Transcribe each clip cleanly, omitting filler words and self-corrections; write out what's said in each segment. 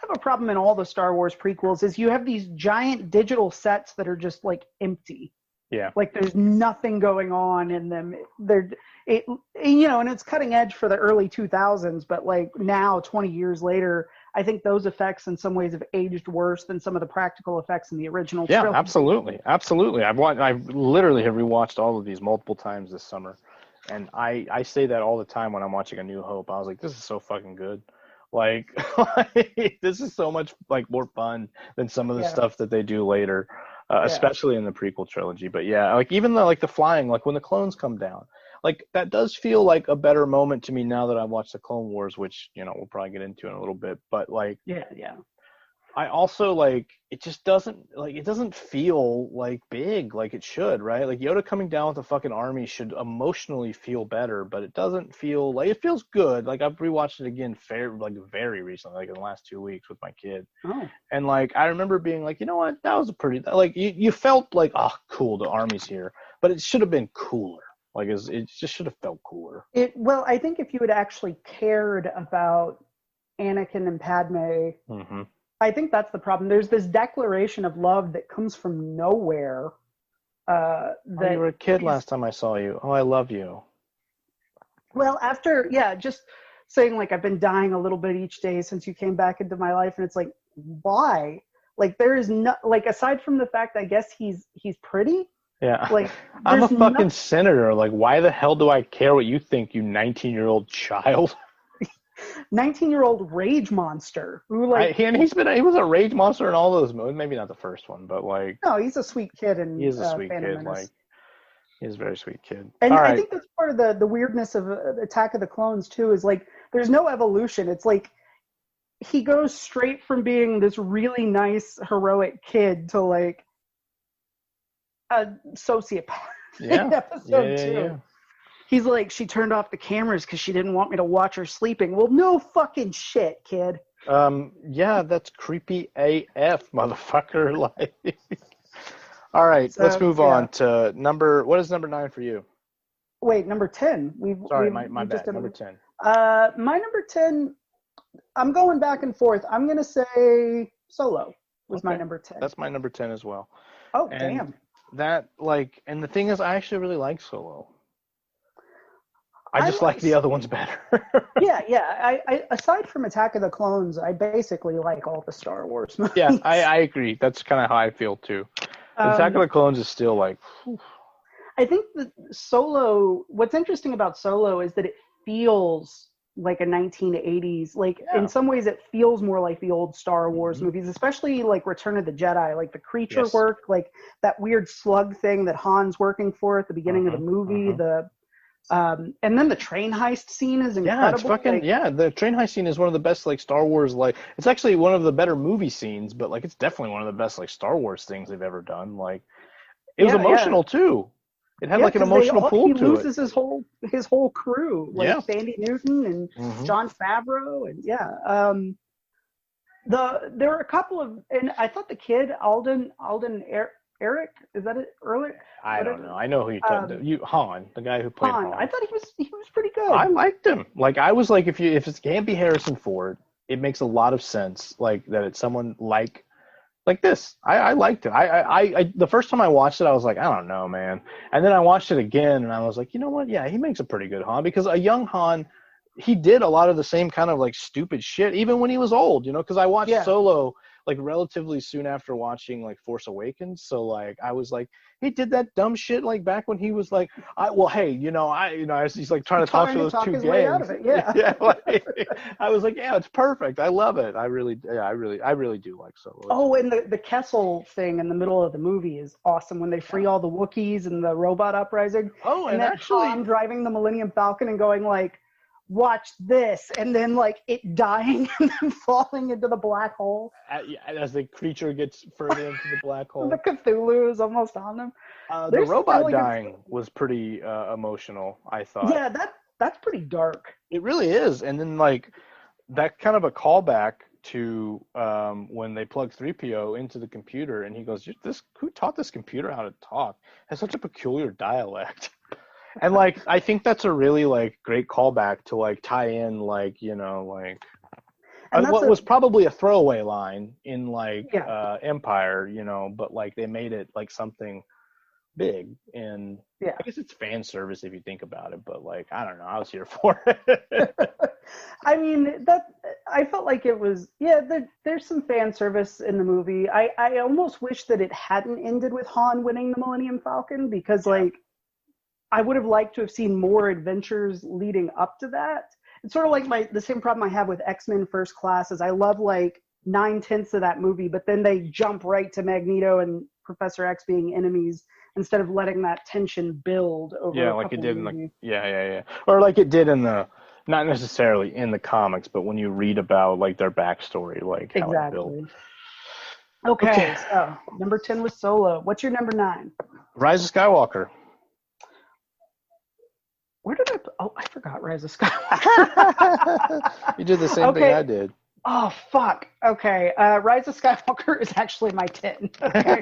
have a problem in all the Star Wars prequels is you have these giant digital sets that are just like empty. Yeah. Like there's nothing going on in them. And it's cutting edge for the early 2000s, but like now 20 years later, I think those effects in some ways have aged worse than some of the practical effects in the original trilogy. Yeah, absolutely. I literally have rewatched all of these multiple times this summer, and I say that all the time when I'm watching A New Hope. I was like, this is so fucking good. Like, this is so much like more fun than some of the stuff that they do later. Especially in the prequel trilogy. But yeah, like even the flying, like when the clones come down, like that does feel like a better moment to me now that I've watched the Clone Wars, which, we'll probably get into in a little bit. But like, I also like, it doesn't feel like big like it should, right? Like Yoda coming down with a fucking army should emotionally feel better, but it doesn't feel like, it feels good. Like I've rewatched it again very recently, like in the last 2 weeks with my kid. Oh. And like, I remember being like, you know what, that was a pretty, like you felt like, oh, cool, the army's here, but it should have been cooler. Like it just should have felt cooler. Well, I think if you had actually cared about Anakin and Padme, mm-hmm. I think that's the problem. There's this declaration of love that comes from nowhere. You were a kid last time I saw you. Oh, I love you. Well, just saying like I've been dying a little bit each day since you came back into my life, and it's like, why? Like there is no, like, aside from the fact I guess he's pretty. Yeah. Like I'm a fucking senator. Like, why the hell do I care what you think, you 19-year-old child? 19-year-old rage monster who he was a rage monster in all those movies. Maybe not the first one, but like, no, he's a sweet kid, and he is a sweet Phantom kid. Menace. Like, he's a very sweet kid. And all I right. think that's part of the weirdness of Attack of the Clones too. Is like there's no evolution. It's like he goes straight from being this really nice heroic kid to like a sociopath. Yeah. In episode 2. Yeah. He's like, she turned off the cameras because she didn't want me to watch her sleeping. Well, no fucking shit, kid. Yeah, that's creepy AF, motherfucker. Like, all right, let's move on to what is number 9 for you? Wait, number 10. My bad. Number 10. My number 10, I'm going back and forth. I'm going to say Solo was my number 10. That's my number 10 as well. Oh, damn. That, like, and the thing is, I actually really like Solo. I just like the other ones better. yeah. I aside from Attack of the Clones, I basically like all the Star Wars movies. Yeah, I agree. That's kind of how I feel too. Attack of the Clones is still like. Whew. I think that Solo. What's interesting about Solo is that it feels like a 1980s. Like in some ways, it feels more like the old Star Wars movies, especially like Return of the Jedi. Like the creature work, like that weird slug thing that Han's working for at the beginning of the movie. And then the train heist scene is incredible. Yeah, it's fucking the train heist scene is one of the best like Star Wars, like it's actually one of the better movie scenes, but like it's definitely one of the best like Star Wars things they've ever done. Like it was emotional too. It had like an emotional pull to it. He loses his whole crew, like Sandy Newton and Jon Favreau, and there were a couple of, and I thought the kid Alden Eric, is that it? Earlier? I don't know. I know who you're talking about. Han, the guy who played Han. I thought he was pretty good. I liked him. Like I was like, if it can't be Harrison Ford, it makes a lot of sense. Like that it's someone like this. I liked it. I the first time I watched it, I was like, I don't know, man. And then I watched it again, and I was like, you know what? Yeah, he makes a pretty good Han, because a young Han, he did a lot of the same kind of like stupid shit, even when he was old. Because I watched Solo like relatively soon after watching like Force Awakens. So like I was like, he did that dumb shit like back when he was like, he's like trying to talk to those two gays. I was like, yeah, it's perfect. I love it. I really do like Solo. Oh, and the Kessel thing in the middle of the movie is awesome when they free all the Wookiees and the robot uprising. Oh, and then actually, Han driving the Millennium Falcon and going like, watch this, and then like it dying and then falling into the black hole as the creature gets further into the black hole. The Cthulhu is almost on them. The robot dying was pretty emotional, I thought. Yeah, that's pretty dark. It really is. And then like that kind of a callback to when they plug 3PO into the computer, and he goes, who taught this computer how to talk? It has such a peculiar dialect. And like I think that's a really like great callback to like tie in like like. And that's what was probably a throwaway line in Empire, but like they made it like something big, and I guess it's fan service if you think about it, but like I don't know, I was here for it. I mean, I felt like it was there's some fan service in the movie. I almost wish that it hadn't ended with Han winning the Millennium Falcon, because like I would have liked to have seen more adventures leading up to that. It's sort of like the same problem I have with X-Men First Class is I love like 9/10 of that movie, but then they jump right to Magneto and Professor X being enemies instead of letting that tension build over like it did in the or like it did in the, not necessarily in the comics, but when you read about like their backstory, like how it built. Okay, so number 10 was Solo. What's your number 9? Rise of Skywalker. Where did I forgot Rise of Skywalker. You did the same thing I did. Oh, fuck. Okay. Rise of Skywalker is actually my 10. Okay.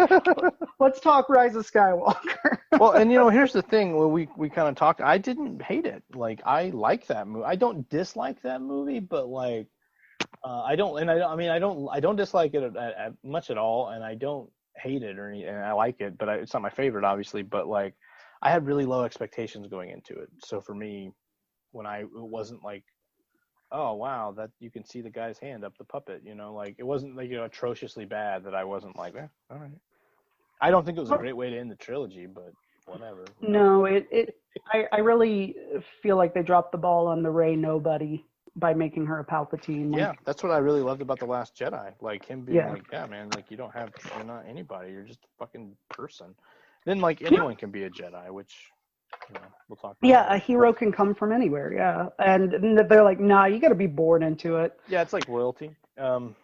Let's talk Rise of Skywalker. Well, and here's the thing. When we kind of talked, I didn't hate it. Like, I like that movie. I don't dislike that movie, but like, I don't dislike it much at all, and I don't hate it or anything. And I like it, but it's not my favorite, obviously. But like, I had really low expectations going into it. So for me, it wasn't like, oh wow, that you can see the guy's hand up the puppet, like it wasn't like atrociously bad that I wasn't like, all right. I don't think it was a great way to end the trilogy, but whatever. No, I really feel like they dropped the ball on the Rey nobody by making her a Palpatine. Yeah, that's what I really loved about The Last Jedi. Like him being like, yeah, man, like you're not anybody, you're just a fucking person. Then like anyone can be a Jedi, which we'll talk about. A hero can come from anywhere, and they're like, nah, you got to be born into it. Yeah, it's like royalty. Have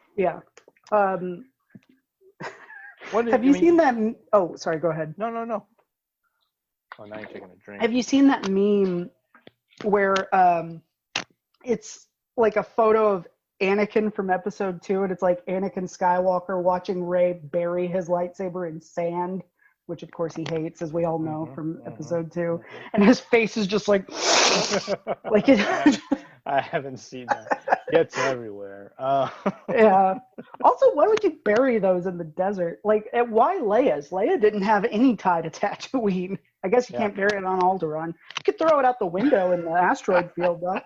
you seen that? Oh, sorry, go ahead. No. Oh, now you're taking a drink. Have you seen that meme where it's like a photo of Anakin from Episode 2, and it's like Anakin Skywalker watching Rey bury his lightsaber in sand, which of course he hates, as we all know from Episode 2, and his face is just like like it. I haven't seen that. It's everywhere. Yeah. Also, why would you bury those in the desert? Like, why Leia's? Leia didn't have any tie to Tatooine. I guess you can't bury it on Alderaan. You could throw it out the window in the asteroid field, though.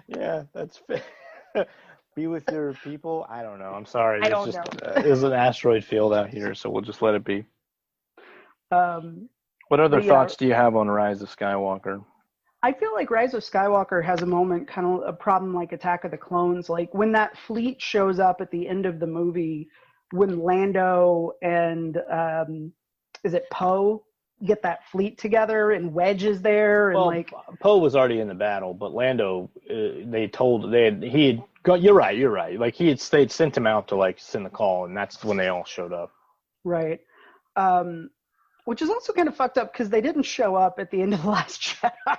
Yeah, that's fair. Be with your people. I don't know. I'm sorry. I don't know. There's an asteroid field out here, so we'll just let it be. What other thoughts do you have on Rise of Skywalker? I feel like Rise of Skywalker has a moment, kind of a problem like Attack of the Clones. Like when that fleet shows up at the end of the movie, when Lando and is it Poe get that fleet together and Wedge is there, and Poe was already in the battle, but Lando, you're right. Like they'd sent him out to like send the call, and that's when they all showed up. Right. Which is also kind of fucked up because they didn't show up at the end of The Last Jedi.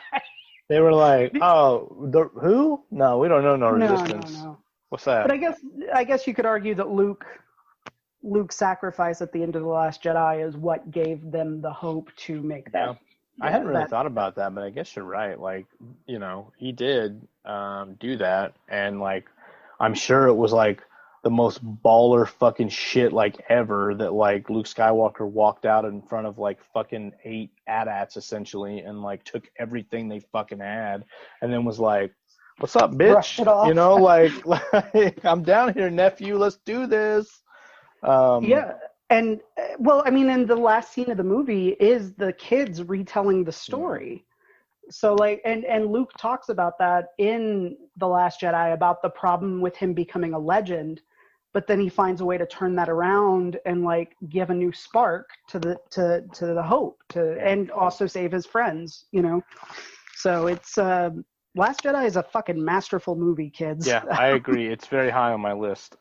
They were like, "Oh, who? No, we don't know no resistance." No. What's that? But I guess you could argue that Luke's sacrifice at the end of The Last Jedi is what gave them the hope to make that. Yeah. I hadn't really thought about that, but I guess you're right. Like, he did do that, and like, I'm sure it was like the most baller fucking shit like ever that like Luke Skywalker walked out in front of like fucking 8 AT-ATs essentially and like took everything they fucking had and then was like, "What's up, bitch?" Brushed it off. Like I'm down here, nephew. Let's do this. And well, I mean, and the last scene of the movie is the kids retelling the story. So like, and Luke talks about that in The Last Jedi about the problem with him becoming a legend, but then he finds a way to turn that around and like give a new spark to the hope and also save his friends, So it's Last Jedi is a fucking masterful movie, kids. Yeah, I agree. It's very high on my list.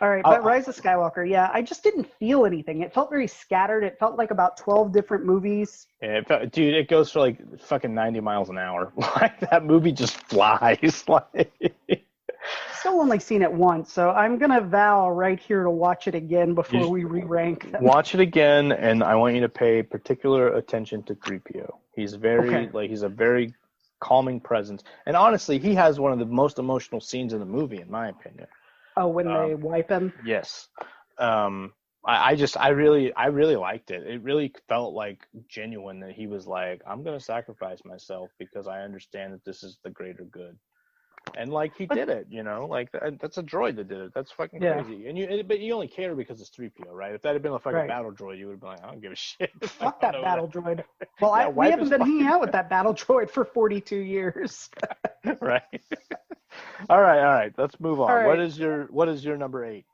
All right, but Rise of Skywalker, I just didn't feel anything. It felt very scattered. It felt like about 12 different movies. Yeah, dude, it goes for like fucking 90 miles an hour. Like that movie just flies. Still only seen it once, so I'm gonna vow right here to watch it again before we re-rank them. Watch it again, and I want you to pay particular attention to 3PO. He's he's a very calming presence. And honestly, he has one of the most emotional scenes in the movie, in my opinion. Oh, when they wipe him? Yes. I really liked it. It really felt like genuine that he was like, I'm going to sacrifice myself because I understand that this is the greater good. And like he did it, like that's a droid that did it. That's fucking crazy. But you only care because it's 3PO, right? If that had been a fucking battle droid, you would have been like, I don't give a shit. Fuck that battle droid. Well, we haven't been hanging out with that battle droid for 42 years. Right. All right. Let's move on. Right. What is your number 8?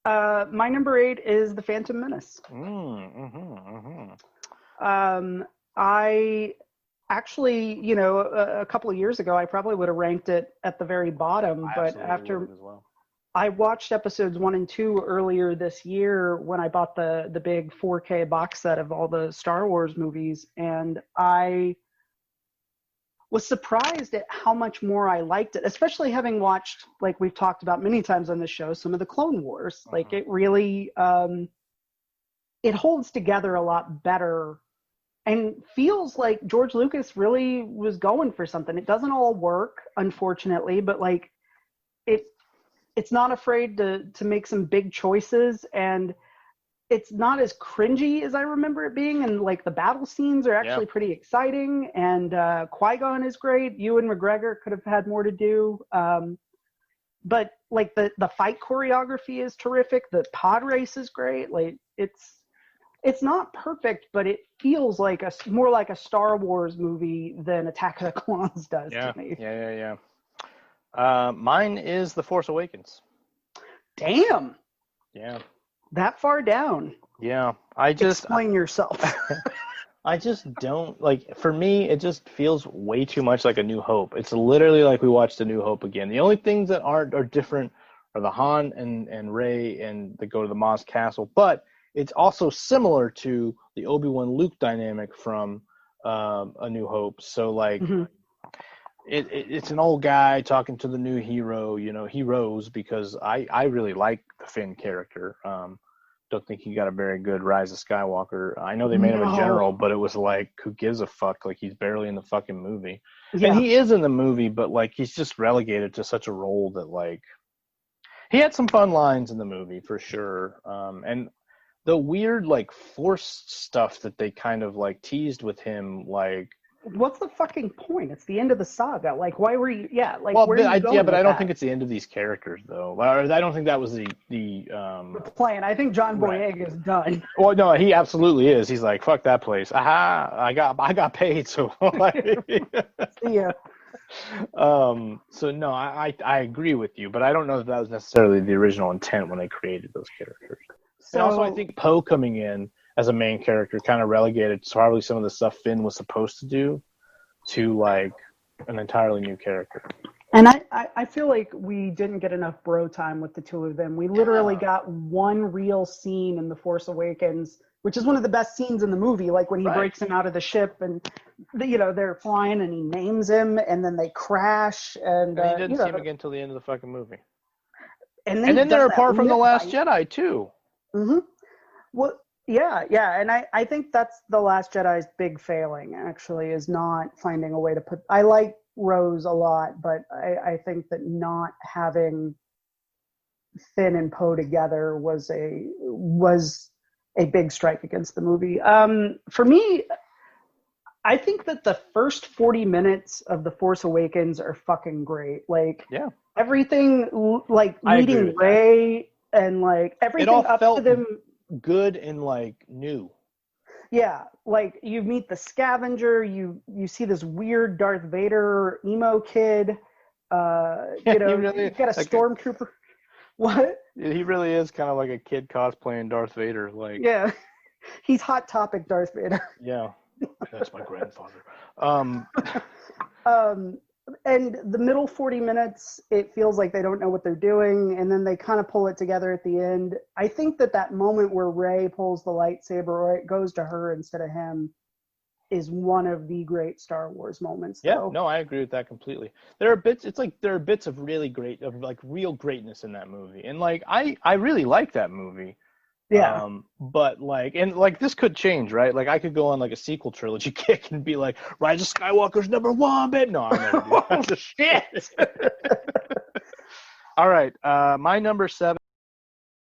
My number 8 is The Phantom Menace. I actually, a couple of years ago, I probably would have ranked it at the very bottom. But after I watched episodes 1 and 2 earlier this year when I bought the big 4K box set of all the Star Wars movies, and I was surprised at how much more I liked it, especially having watched, like we've talked about many times on this show, some of the Clone Wars. Like it really, it holds together a lot better and feels like George Lucas really was going for something. It doesn't all work, unfortunately, but like it's not afraid to make some big choices, and it's not as cringy as I remember it being, and like the battle scenes are actually pretty exciting, and Qui-Gon is great. Ewan McGregor could have had more to do, but like the fight choreography is terrific. The pod race is great. Like it's not perfect, but it feels like more like a Star Wars movie than Attack of the Clones does to me. Yeah. Mine is The Force Awakens. Damn. Yeah. That far down. Yeah. Explain yourself. I just don't, like, for me, it just feels way too much like A New Hope. It's literally like we watched A New Hope again. The only things that are different are the Han and Rey and they go to the Maz Castle, but it's also similar to the Obi-Wan Luke dynamic from A New Hope. So, like, it's an old guy talking to the new hero, heroes, because I really like the Finn character. Don't think he got a very good Rise of Skywalker. I know they made him a general, but it was like, who gives a fuck? Like, he's barely in the fucking movie. Yeah. And he is in the movie, but, like, he's just relegated to such a role that, like, he had some fun lines in the movie, for sure. And the weird, like, Force stuff that they kind of, like, teased with him, like, what's the fucking point? It's the end of the saga. Like, why were you? Yeah, like, well, where are you going but I don't that? think it's the end of these characters, though. I don't think that was the plan. I think John Boyega is done. Well, no, he absolutely is. He's like, fuck that place. Aha! I got paid, so. See ya. So no, I agree with you, but I don't know if that was necessarily the original intent when they created those characters. So, and also, I think Poe coming in as a main character kind of relegated probably some of the stuff Finn was supposed to do to, like, an entirely new character. And I feel like we didn't get enough bro time with the two of them. We literally got one real scene in The Force Awakens, which is one of the best scenes in the movie, like when he breaks him out of the ship and, they're flying and he names him and then they crash. And he didn't see him again until the end of the fucking movie. And then they're apart from The Last Jedi, too. Mm-hmm. Well, yeah, and I think that's The Last Jedi's big failing, actually, is not finding a way to put... I like Rose a lot, but I think that not having Finn and Poe together was a big strike against the movie. For me, I think that the first 40 minutes of The Force Awakens are fucking great. Like, everything, like, meeting Rey and, like, everything up to them... good and, like, new. Yeah, like, you meet the scavenger, you see this weird Darth Vader emo kid, you've got a stormtrooper. What? He really is kind of like a kid cosplaying Darth Vader. Like, yeah, he's Hot Topic Darth Vader. Yeah, that's my grandfather. And the middle 40 minutes, it feels like they don't know what they're doing, and then they kind of pull it together at the end. I think that moment where Rey pulls the lightsaber, or it goes to her instead of him, is one of the great Star Wars moments. Yeah, no, I agree with that completely. There are bits of really great, of, like, real greatness in that movie, and, like, I really like that movie. Yeah. But like, and like this could change, right? Like I could go on like a sequel trilogy kick and be like, Rise of Skywalker's #1, but no, I'll never do that. Oh, shit. All right. My number 7